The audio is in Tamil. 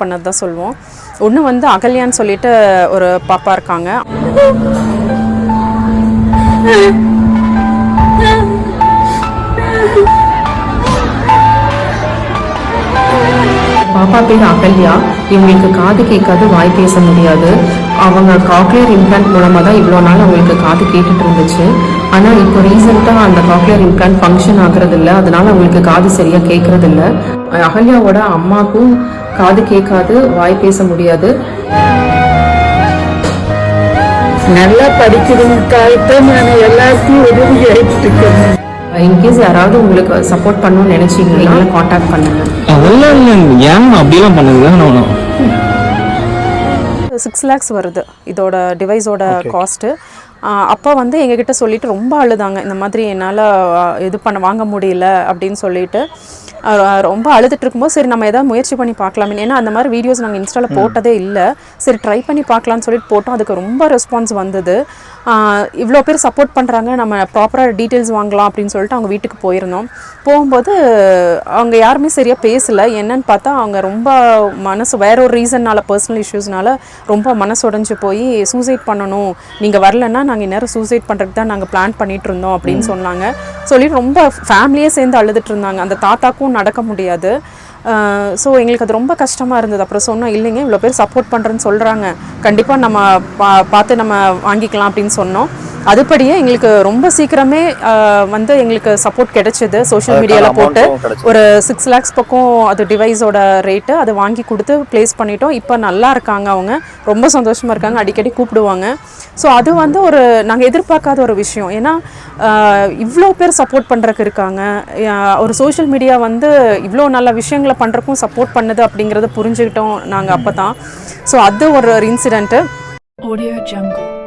பண்ணது தான் சொல்லுவோம். ஒன்று வந்து அகல்யான்னு சொல்லிட்டு ஒரு பாப்பா இருக்காங்க. பாப்பா பேர் அகல்யா. இவங்களுக்கு காது கேட்காது, வாய் பேச முடியாது. அவங்க காக்லியர் இம்ப்ளான்ட் மூலமாக தான் இவ்வளோ நாள் அவங்களுக்கு காது கேட்டுட்டு இருந்துச்சு. ஆனால் இப்போ ரீசெண்டாக அந்த காக்லியர் இம்ப்ளான்ட் ஃபங்க்ஷன் ஆகுறதில்ல, அதனால அவங்களுக்கு காது சரியாக கேட்கறதில்ல. அகல்யாவோட அம்மாவுக்கும் காது கேட்காது, வாய் பேச முடியாது. நல்லா படிக்கிறதுக்காக நான் எல்லாத்தையும் உதவி ஆயிட்டு இருக்கேன். இன்கேஸ் யாராவது உங்களுக்கு சப்போர்ட் பண்ணணும்னு நினைச்சீங்கன்னா காண்டாக்ட் பண்ணுங்க. அதெல்லாம் ஏன் அப்படிலாம் பண்ணுங்க. 6 lakhs வருது இதோட டிவைஸோட காஸ்ட்டு. அப்போ வந்து எங்ககிட்ட சொல்லிட்டு ரொம்ப அழுதாங்க, இந்த மாதிரி என்னால் இது வாங்க முடியல அப்படின்னு சொல்லிட்டு ரொம்ப அழுதுட்டு இருக்கும்போது சரி நம்ம எதாவது முயற்சி பண்ணி பார்க்கலாமே. ஏன்னா அந்த மாதிரி வீடியோஸ் நாங்கள் இன்ஸ்டாவில் போட்டதே இல்லை. சரி ட்ரை பண்ணி பார்க்கலான்னு சொல்லிட்டு போட்டோம். அதுக்கு ரொம்ப ரெஸ்பான்ஸ் வந்தது. இவ்வளோ பேர் சப்போர்ட் பண்ணுறாங்க, நம்ம ப்ராப்பராக டீட்டெயில்ஸ் வாங்கலாம் அப்படின்னு சொல்லிட்டு அவங்க வீட்டுக்கு போயிருந்தோம். போகும்போது அவங்க யாருமே சரியாக பேசலை. என்னன்னு பார்த்தா அவங்க ரொம்ப வேற ஒரு ரீசன்னால், பர்சனல் இஷ்யூஸ்னால ரொம்ப மனசு உடைஞ்சு போய் சூசைட் பண்ணணும், நீங்கள் வரலன்னா நாங்கள் இந்நேரம் சூசைட் பண்ணுறதுக்கு தான் நாங்கள் பிளான் பண்ணிகிட்டு இருந்தோம் அப்படின்னு சொன்னாங்க. சொல்லிட்டு ரொம்ப ஃபேமிலியே சேர்ந்து அழுதுட்டு இருந்தாங்க. அந்த தாத்தாக்கும் நடக்க முடியாது. ஸோ எங்களுக்கு அது ரொம்ப கஷ்டமாக இருந்தது. அப்புறம் சொன்னோம், இல்லைங்க இவ்வளோ பேர் சப்போர்ட் பண்ணுறேன்னு சொல்கிறாங்க, கண்டிப்பாக நம்ம பார்த்து நம்ம வாங்கிக்கலாம் அப்படின்னு சொன்னோம். அதுபடியே எங்களுக்கு ரொம்ப சீக்கிரமே வந்து எங்களுக்கு சப்போர்ட் கிடைச்சிது. சோஷியல் மீடியாவில் போட்டு ஒரு 6 lakhs பக்கம் அது டிவைஸோட ரேட்டு, அதை வாங்கி கொடுத்து ப்ளேஸ் பண்ணிட்டோம். இப்போ நல்லா இருக்காங்க, அவங்க ரொம்ப சந்தோஷமாக இருக்காங்க, அடிக்கடி கூப்பிடுவாங்க. ஸோ அது வந்து ஒரு நாங்கள் எதிர்பார்க்காத ஒரு விஷயம். ஏன்னா இவ்வளோ பேர் சப்போர்ட் பண்ணுறதுக்கு இருக்காங்க. ஒரு சோஷியல் மீடியா வந்து இவ்வளோ நல்ல விஷயங்களை பண்ணுறக்கும் சப்போர்ட் பண்ணுது அப்படிங்கிறத புரிஞ்சுக்கிட்டோம் நாங்கள் அப்போ தான். ஸோ அது ஒரு இன்சிடெண்ட்டு. Audio Jungle.